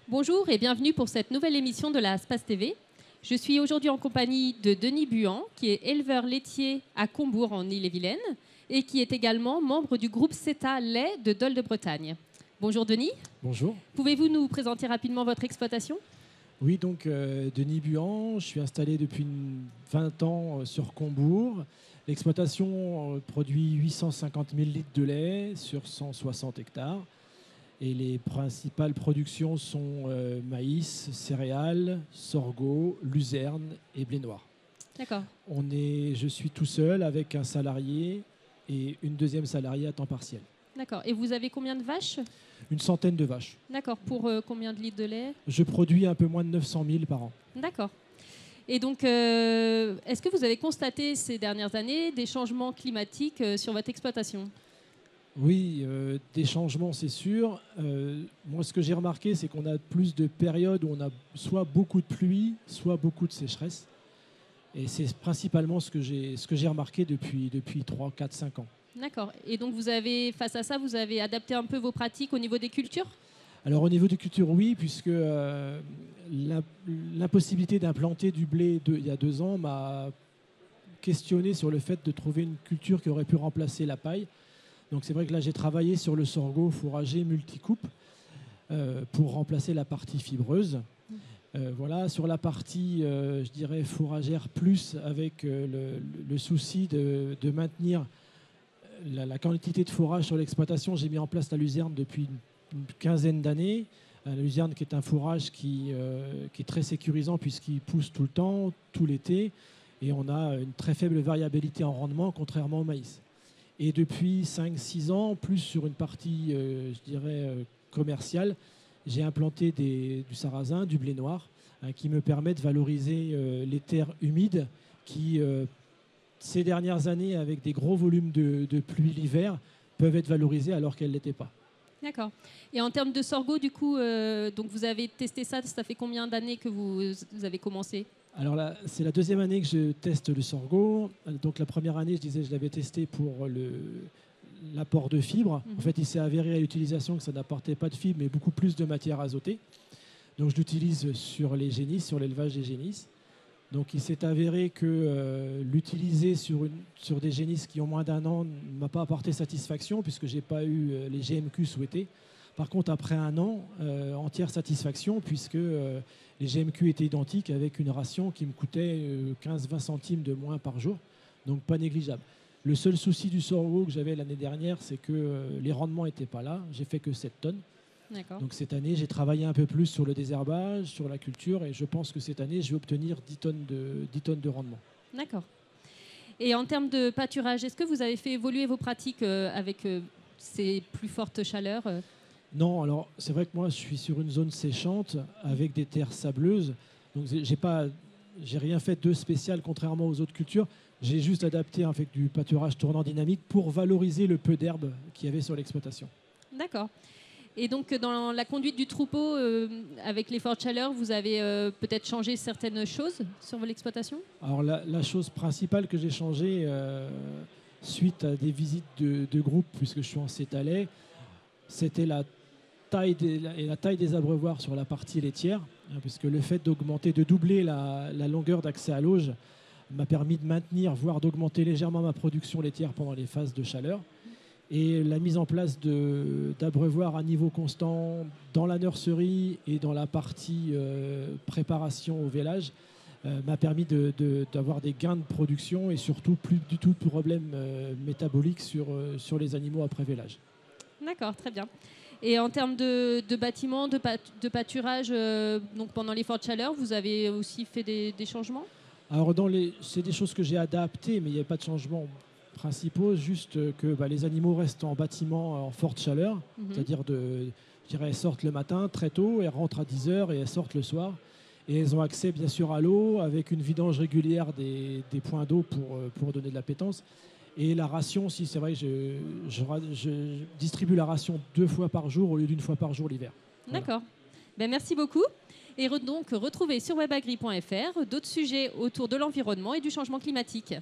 Bonjour et bienvenue pour cette nouvelle émission de la Space TV. Je suis aujourd'hui en compagnie de Denis Buan, qui est éleveur laitier à Combourg en Ille-et-Vilaine et qui est également membre du groupe CETA Lait de Dole de Bretagne. Bonjour Denis. Bonjour. Pouvez-vous nous présenter rapidement votre exploitation ? Oui, donc Denis Buan, je suis installé depuis 20 ans sur Combourg. L'exploitation produit 850 000 litres de lait sur 160 hectares. Et les principales productions sont maïs, céréales, sorgho, luzerne et blé noir. D'accord. Je suis tout seul avec un salarié et une deuxième salariée à temps partiel. D'accord. Et vous avez combien de vaches ? Une centaine de vaches. D'accord. Pour combien de litres de lait ? Je produis un peu moins de 900 000 par an. D'accord. Et donc, est-ce que vous avez constaté ces dernières années des changements climatiques sur votre exploitation ? Oui, des changements, c'est sûr. Moi, ce que j'ai remarqué, c'est qu'on a plus de périodes où on a soit beaucoup de pluie, soit beaucoup de sécheresse. Et c'est principalement ce que j'ai remarqué depuis 3, 4, 5 ans. D'accord. Et donc, face à ça, vous avez adapté un peu vos pratiques au niveau des cultures ? Alors, au niveau des cultures, oui, puisque l'impossibilité d'implanter du blé il y a 2 ans m'a questionné sur le fait de trouver une culture qui aurait pu remplacer la paille. Donc c'est vrai que là, j'ai travaillé sur le sorgho fourragé multicoupe pour remplacer la partie fibreuse. Voilà, sur la partie, je dirais, fourragère plus, avec le souci de maintenir la quantité de fourrage sur l'exploitation, j'ai mis en place la luzerne depuis une quinzaine d'années. La luzerne qui est un fourrage qui est très sécurisant puisqu'il pousse tout le temps, tout l'été, et on a une très faible variabilité en rendement, contrairement au maïs. Et depuis 5-6 ans, plus sur une partie, je dirais, commerciale, j'ai implanté du sarrasin, du blé noir, qui me permet de valoriser les terres humides qui, ces dernières années, avec des gros volumes de pluie l'hiver, peuvent être valorisées alors qu'elles ne l'étaient pas. D'accord. Et en termes de sorgho, du coup, donc vous avez testé ça, ça fait combien d'années que vous avez commencé ? Alors là, c'est la deuxième année que je teste le sorgho. Donc la première année, je l'avais testé pour l'apport de fibres. En fait, il s'est avéré à l'utilisation que ça n'apportait pas de fibres, mais beaucoup plus de matière azotée. Donc je l'utilise sur les génisses, sur l'élevage des génisses. Donc il s'est avéré que l'utiliser sur des génisses qui ont moins d'1 an ne m'a pas apporté satisfaction puisque je n'ai pas eu les GMQ souhaités. Par contre, après 1 an, entière satisfaction puisque les GMQ étaient identiques avec une ration qui me coûtait 15-20 centimes de moins par jour, donc pas négligeable. Le seul souci du sorgho que j'avais l'année dernière, c'est que les rendements n'étaient pas là. J'ai fait que 7 tonnes. D'accord. Donc cette année, j'ai travaillé un peu plus sur le désherbage, sur la culture, et je pense que cette année, je vais obtenir 10 tonnes de rendement. D'accord. Et en termes de pâturage, est-ce que vous avez fait évoluer vos pratiques avec ces plus fortes chaleurs Non, alors c'est vrai que moi, je suis sur une zone séchante avec des terres sableuses. Donc j'ai rien fait de spécial contrairement aux autres cultures. J'ai juste adapté avec du pâturage tournant dynamique pour valoriser le peu d'herbe qu'il y avait sur l'exploitation. D'accord. Et donc, dans la conduite du troupeau, avec les fortes chaleurs, vous avez peut-être changé certaines choses sur l'exploitation ? Alors, la chose principale que j'ai changée suite à des visites de groupe, puisque je suis en CETA Lait, c'était la taille des abreuvoirs sur la partie laitière, puisque le fait de doubler la longueur d'accès à l'auge m'a permis de maintenir, voire d'augmenter légèrement ma production laitière pendant les phases de chaleur. Et la mise en place d'abreuvoirs à niveau constant dans la nurserie et dans la partie préparation au vélage m'a permis d'avoir des gains de production et surtout plus du tout de problèmes métaboliques sur les animaux après vélage. D'accord, très bien. Et en termes de bâtiments, de pâturage, donc pendant les fortes chaleurs, vous avez aussi fait des changements ? Alors, c'est des choses que j'ai adaptées, mais il n'y a pas de changement principaux, juste que les animaux restent en bâtiment en forte chaleur, c'est-à-dire elles sortent le matin très tôt, elles rentrent à 10h et elles sortent le soir. Et elles ont accès bien sûr à l'eau avec une vidange régulière des points d'eau pour donner de la pétence. Et la ration, si c'est vrai, je distribue la ration 2 fois par jour au lieu d'1 fois par jour l'hiver. Voilà. D'accord. Merci beaucoup. Et donc retrouvez sur webagri.fr d'autres sujets autour de l'environnement et du changement climatique.